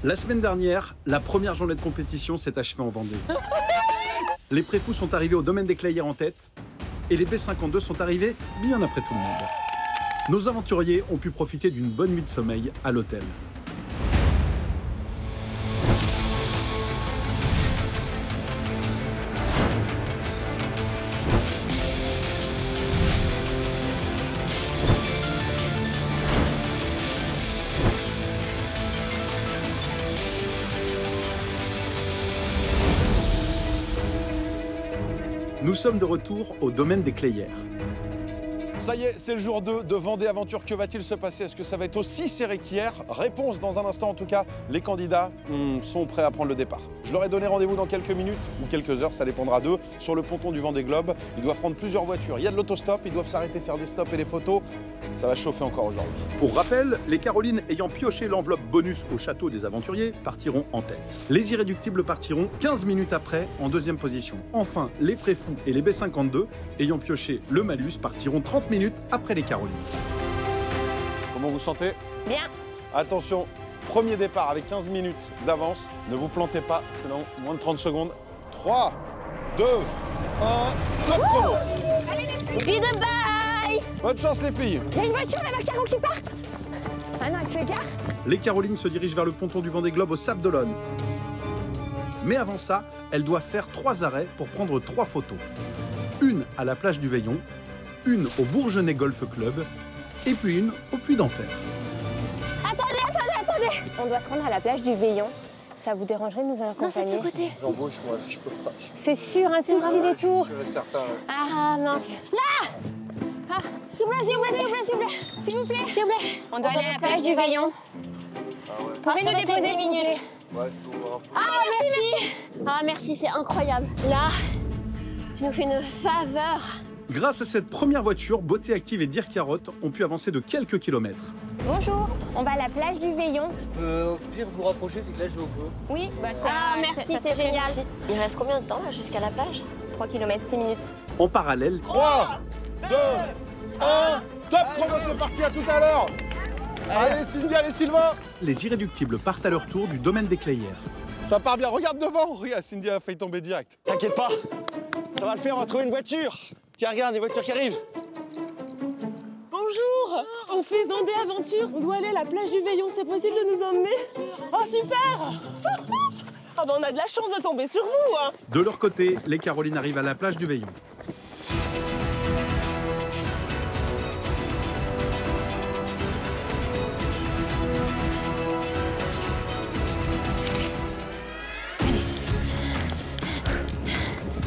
La semaine dernière, la première journée de compétition s'est achevée en Vendée. Les préfous sont arrivés au domaine des Clairières en tête et les B52 sont arrivés bien après tout le monde. Nos aventuriers ont pu profiter d'une bonne nuit de sommeil à l'hôtel. Nous sommes de retour au domaine des Clairières. Ça y est, c'est le jour 2 de Vendée Aventure. Que va-t-il se passer? Est-ce que ça va être aussi serré qu'hier? Réponse dans un instant. En tout cas, les candidats sont prêts à prendre le départ. Je leur ai donné rendez-vous dans quelques minutes ou quelques heures, ça dépendra d'eux, sur le ponton du Vendée Globe. Ils doivent prendre plusieurs voitures. Il y a de l'autostop, ils doivent s'arrêter, faire des stops et des photos. Ça va chauffer encore aujourd'hui. Pour rappel, les Carolines ayant pioché l'enveloppe bonus au château des aventuriers partiront en tête. Les irréductibles partiront 15 minutes après en deuxième position. Enfin, les préfous et les B52 ayant pioché le malus partiront 30 minutes après les Carolines. Comment vous sentez? Bien. Attention, premier départ avec 15 minutes d'avance. Ne vous plantez pas, sinon moins de 30 secondes. 3, 2, 1, top chrono. Be the bye. Bonne chance les filles. Il y a une voiture là-bas, Caro, qui part. Ah non, elle s'égare. Les Carolines se dirigent vers le ponton du Vendée Globe au Sable d'Olonne. Mais avant ça, elles doivent faire 3 arrêts pour prendre 3 photos. Une à la plage du Veillon, une au Bourgenais Golf Club et puis une au Puy d'Enfer. Attendez. On doit se rendre à la plage du Veillon. Ça vous dérangerait de nous accompagner? Non, c'est de ce côté. J'embauche, moi, je peux pas. C'est sûr, un tout petit détour. Je suis certain. Ah mince. Là. Ah, s'il vous plaît. On doit aller à la plage du Veillon. Ah ouais. Pouvez nous déposer 10 minutes. Ouais, je peux voir. Ah, merci. Ah, merci, c'est incroyable. Là, tu nous fais une faveur. Grâce à cette première voiture, Beauté Active et Dire Carotte ont pu avancer de quelques kilomètres. Bonjour, on va à la plage du Veillon. Je peux au pire vous rapprocher, c'est que là je vais au bout. Oui, bah Ah, merci, c'est génial. Il reste combien de temps là, jusqu'à la plage? 3 km, 6 minutes. En parallèle, 3, 2, 1, top chrono, c'est parti, à tout à l'heure. Allez Cindy, allez Sylvain. les irréductibles partent à leur tour du domaine des Clairières. Ça part bien, regarde devant. Regarde, Cindy, elle a failli tomber direct. T'inquiète pas, ça va le faire, on va trouver une voiture. Tiens, regarde, les voitures qui arrivent. Bonjour, on fait Vendée Aventure, on doit aller à la plage du Veillon, c'est possible de nous emmener? Oh super. Ah bah on a de la chance de tomber sur vous hein. De leur côté, les Carolines arrivent à la plage du Veillon.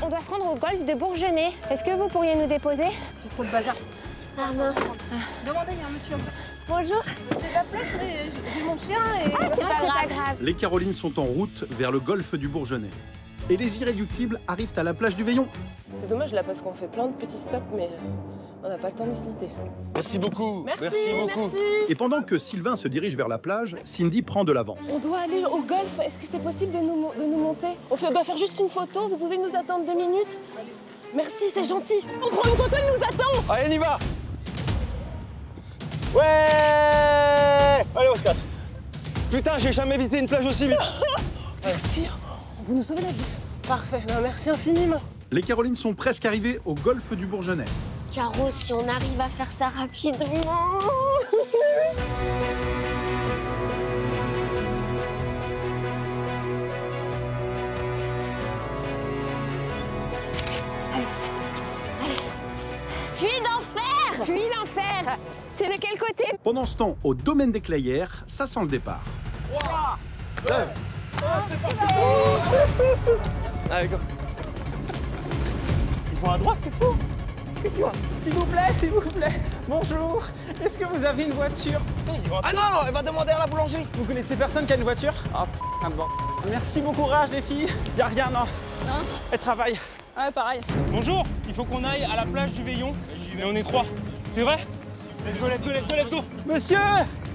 On doit se rendre au golfe de Bourgenais. Est-ce que vous pourriez nous déposer? J'ai trop de bazar. Ah mince. Demandez, il y a un monsieur. Bonjour. J'ai la place, mais j'ai mon chien et... Ah, c'est pas grave. Les Carolines sont en route vers le golfe du Bourgenais. Et les irréductibles arrivent à la plage du Veillon. C'est dommage là parce qu'on fait plein de petits stops, mais on n'a pas le temps de visiter. Merci beaucoup. Merci beaucoup. Et pendant que Sylvain se dirige vers la plage, Cindy prend de l'avance. On doit aller au golf, est-ce que c'est possible de nous monter? On doit faire juste une photo, vous pouvez nous attendre 2 minutes? Merci, c'est gentil. On prend une photo, il nous attend. Allez, on y va. Ouais. Allez, on se casse. Putain, j'ai jamais visité une plage aussi vite. Merci, vous nous sauvez la vie. Parfait, ben, merci infiniment. Les Carolines sont presque arrivées au golfe du Bourgenais. Caro, si on arrive à faire ça rapidement. Puy d'enfer. Puy d'enfer. C'est de quel côté? Pendant ce temps, au domaine des Clairières, ça sent le départ. Allez, go. Ils vont à droite, c'est fou. Qu'est-ce qu'il y a? S'il vous plaît, bonjour. Est-ce que vous avez une voiture? Ah non, elle va demander à la boulangerie. Vous connaissez personne qui a une voiture? Ah, putain de bon. Merci, bon courage les filles. Y a rien, non. Hein? Elles travaillent. Ouais, pareil. Bonjour, il faut qu'on aille à la plage du Veillon. Mais on est 3. C'est vrai? Let's go. Monsieur,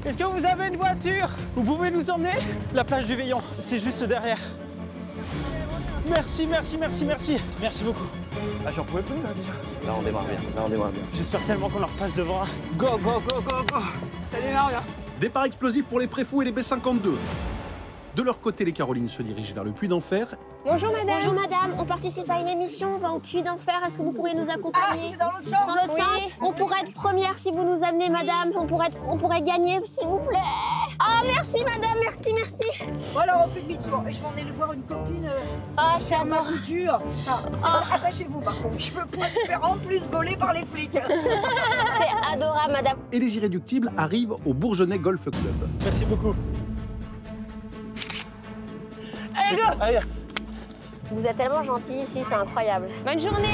est-ce que vous avez une voiture? Vous pouvez nous emmener? La plage du Veillon, c'est juste derrière. Merci. Merci beaucoup. Ah, j'en pouvais plus, là, déjà. Là, on démarre bien. J'espère tellement qu'on leur passe devant. Go. Ça démarre bien. Départ explosif pour les préfous et les B52. De leur côté, les Carolines se dirigent vers le Puy d'Enfer. Bonjour madame. Bonjour madame, on participe à une émission, on va au Puy d'Enfer, est-ce que vous pourriez nous accompagner? C'est dans l'autre sens. Dans l'autre sens? On pourrait être première si vous nous amenez madame, on pourrait gagner s'il vous plaît. Ah merci madame, merci. Voilà, on fait demi-tour. Et je m'en ai voir une copine. Ah c'est encore... couture. Attachez-vous par contre. Je peux pas te faire en plus gauler par les flics. C'est adorable madame. Et les Irréductibles arrivent au Bourgenais Golf Club. Merci beaucoup. Allez, go! Allez. Vous êtes tellement gentils ici, c'est incroyable. Bonne journée.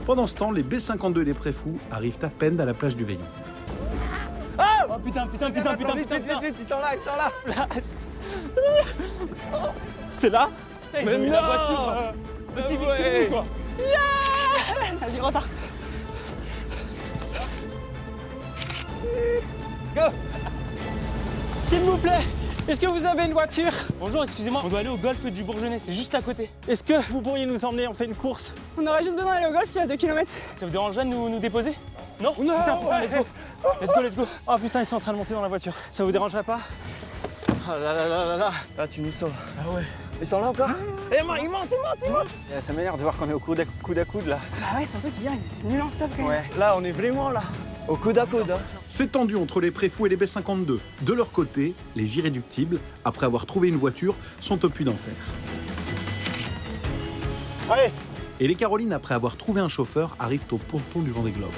Pendant ce temps, les B52 et les Préfous arrivent à peine à la plage du Veillon. Oh putain, Vite, ils sont là. C'est là? Ils ont mis la voiture aussi vite que nous, quoi. Vas-y, repars. Go! S'il vous plaît, est-ce que vous avez une voiture? Bonjour, excusez-moi, on doit aller au golfe du Bourgenais, c'est juste à côté. Est-ce que vous pourriez nous emmener? On fait une course. On aurait juste besoin d'aller au golf qui est à 2 km. Ça vous dérangerait de nous déposer? Non? Non, Putain, let's go. Oh putain, ils sont en train de monter dans la voiture. Ça vous dérangerait pas? Oh là là. Là, tu nous sauves. Ah ouais. Ils sont là encore? Ils montent. Ça m'énerve de voir qu'on est au coude à coude là. Bah ouais, surtout qu'hier, ils étaient nuls en stop quand même. Ouais, là on est vraiment là. Au coude à coude. Hein. C'est tendu entre les Préfous et les B52. De leur côté, les Irréductibles, après avoir trouvé une voiture, sont au Puy d'Enfer. Allez. Et les Carolines, après avoir trouvé un chauffeur, arrivent au ponton du Vendée Globe.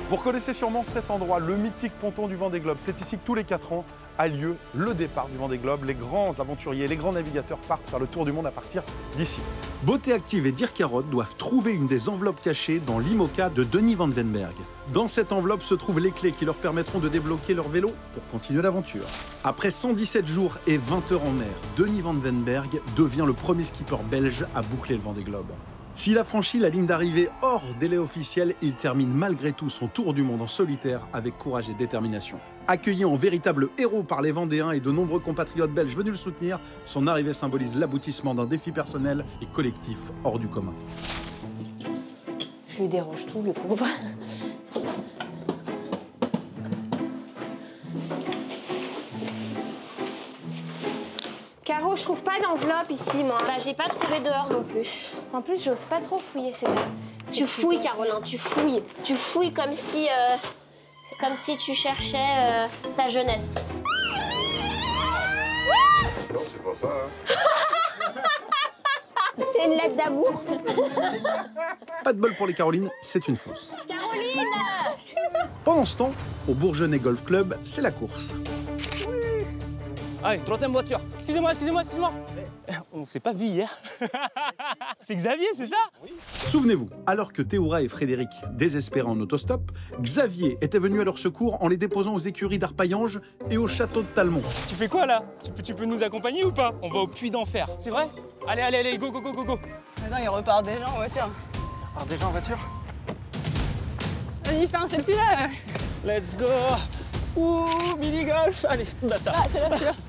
Vous reconnaissez sûrement cet endroit, le mythique ponton du Vendée Globe. C'est ici que tous les 4 ans a lieu le départ du Vendée Globe. Les grands aventuriers, les grands navigateurs partent faire le tour du monde à partir d'ici. Beauté Active et Dirk Carotte doivent trouver une des enveloppes cachées dans l'IMOCA de Denis Van Venberg. Dans cette enveloppe se trouvent les clés qui leur permettront de débloquer leur vélo pour continuer l'aventure. Après 117 jours et 20 heures en mer, Denis Van Venberg devient le premier skipper belge à boucler le Vendée Globe. S'il a franchi la ligne d'arrivée hors délai officiel, il termine malgré tout son tour du monde en solitaire avec courage et détermination. Accueilli en véritable héros par les Vendéens et de nombreux compatriotes belges venus le soutenir, son arrivée symbolise l'aboutissement d'un défi personnel et collectif hors du commun. Je lui dérange tout, le pauvre. Caro, je trouve pas d'enveloppe ici, moi. Bah, j'ai pas trouvé dehors non plus. En plus, j'ose pas trop fouiller, c'est vrai. Tu fouilles, Caroline, tu fouilles. Tu fouilles comme si tu cherchais ta jeunesse. Non, c'est pas ça, hein. C'est une lettre d'amour. Pas de bol pour les Carolines, c'est une fausse. Caroline! Pendant ce temps, au Bourgenais Golf Club, c'est la course. Allez, troisième voiture. Excusez-moi. On s'est pas vu hier. C'est Xavier, c'est ça? Souvenez-vous, alors que Théoura et Frédéric désespéraient en autostop, Xavier était venu à leur secours en les déposant aux écuries d'Arpaillange et au château de Talmont. Tu fais quoi là? Tu peux nous accompagner ou pas? On va au Puy d'Enfer, c'est vrai? Allez, go. Attends, il repart déjà en voiture. Alors déjà en voiture. Vas-y, fais un selfie là. Let's go. Ouh, mini-golf. Allez, bah ça.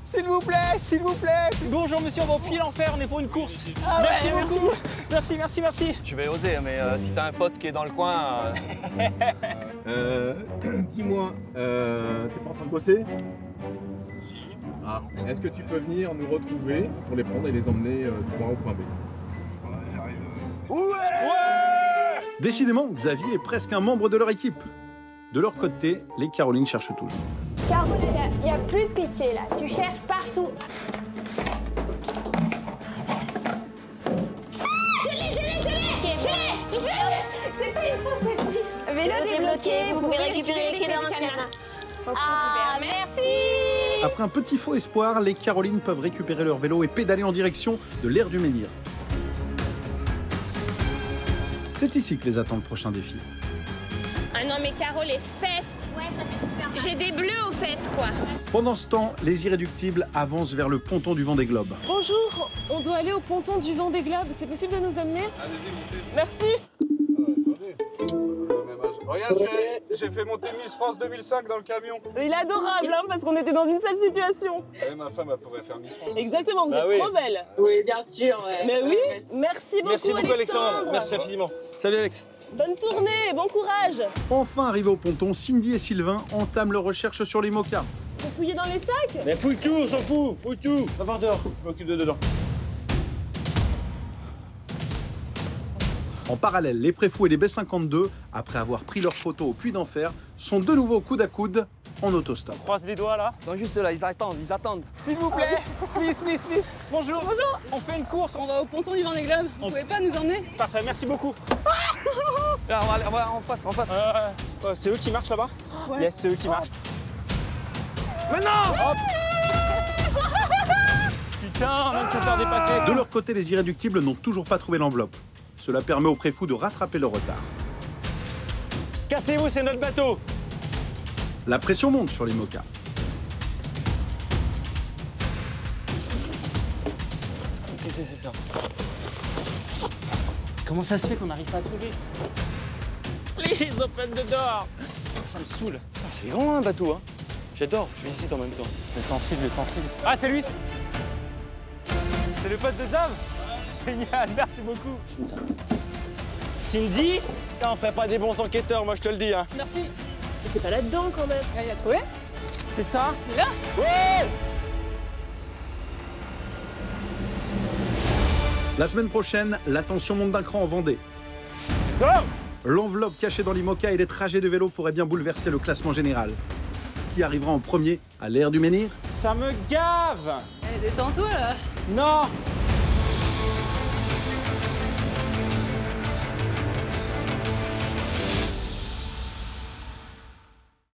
S'il vous plaît. Bonjour monsieur, on va au Puy d'Enfer, on est pour une course. Merci beaucoup. Merci. Tu vas oser, mais si t'as un pote qui est dans le coin... Dis-moi, t'es pas en train de bosser? Ah, est-ce que tu peux venir nous retrouver pour les prendre et les emmener du point A au point B? Voilà, j'arrive. Ouais! Décidément, Xavier est presque un membre de leur équipe. De leur côté, les Carolines cherchent toujours. Caro, il y a plus de pitié là. Tu cherches partout. Je l'ai. C'est pas une fausse celle-ci. Vélo débloqué, vous pouvez récupérer les clés dans le canard. Ah, merci. Après un petit faux espoir, les Carolines peuvent récupérer leur vélo et pédaler en direction de l'aire du Menhir. C'est ici que les attend le prochain défi. Ah non, mais Caro, les fesses. Ouais, ça fait super mal. J'ai des bleus aux fesses, quoi. Pendant ce temps, les Irréductibles avancent vers le ponton du Vendée Globe. Bonjour, on doit aller au ponton du Vendée Globe. C'est possible de nous amener? Allez-y, montez. Merci. Attendez. Même âge. Regarde, j'ai fait monter Miss France 2005 dans le camion. Il est adorable, hein, parce qu'on était dans une sale situation. Et ma femme, elle pourrait faire Miss France. Exactement, vous êtes trop belle. Oui, bien sûr. Ouais. Mais oui, merci beaucoup, Alexandre. Merci infiniment. Salut Alex. Bonne tournée, bon courage. Enfin arrivé au ponton, Cindy et Sylvain entament leur recherche sur l'IMOCA. Faut fouiller dans les sacs? Mais fouille tout, on s'en fout. Fouille tout. Va voir dehors, je m'occupe de dedans. En parallèle, les Préfous et les B52, après avoir pris leurs photos au Puy d'Enfer, sont de nouveau coude à coude en autostop. Croise les doigts là. Ils sont juste là, ils attendent. S'il vous plaît, please. Bonjour. Bonjour. On fait une course. On va au ponton du Vendée Globe. Vous pouvez pas nous emmener? Parfait, merci beaucoup. Là, on va en face. Oh, c'est eux qui marchent là-bas? Ouais. Yes, c'est eux qui marchent. Maintenant. Putain, on vient de se faire dépasser. De leur côté, les irréductibles n'ont toujours pas trouvé l'enveloppe. Cela permet aux Préfous de rattraper le retard. Cassez-vous, c'est notre bateau. La pression monte sur l'IMOCA. Qu'est-ce que c'est ça? Comment ça se fait qu'on n'arrive pas à trouver? Please, open the door. Ça me saoule. Ah, c'est grand un bateau, hein. J'adore, je visite en même temps. Le temps file. Ah, c'est lui. C'est le pote de Jam. Génial, merci beaucoup. Cindy, on ferait pas des bons enquêteurs, moi je te le dis, hein. Merci. Mais c'est pas là-dedans quand même. Il a trouvé? C'est ça? Il est là? Ouais. La semaine prochaine, la tension monte d'un cran en Vendée. Let's go. L'enveloppe cachée dans l'IMOCA et les trajets de vélo pourraient bien bouleverser le classement général. Qui arrivera en premier à l'ère du menhir? Ça me gave. Allez, détends-toi là. Non,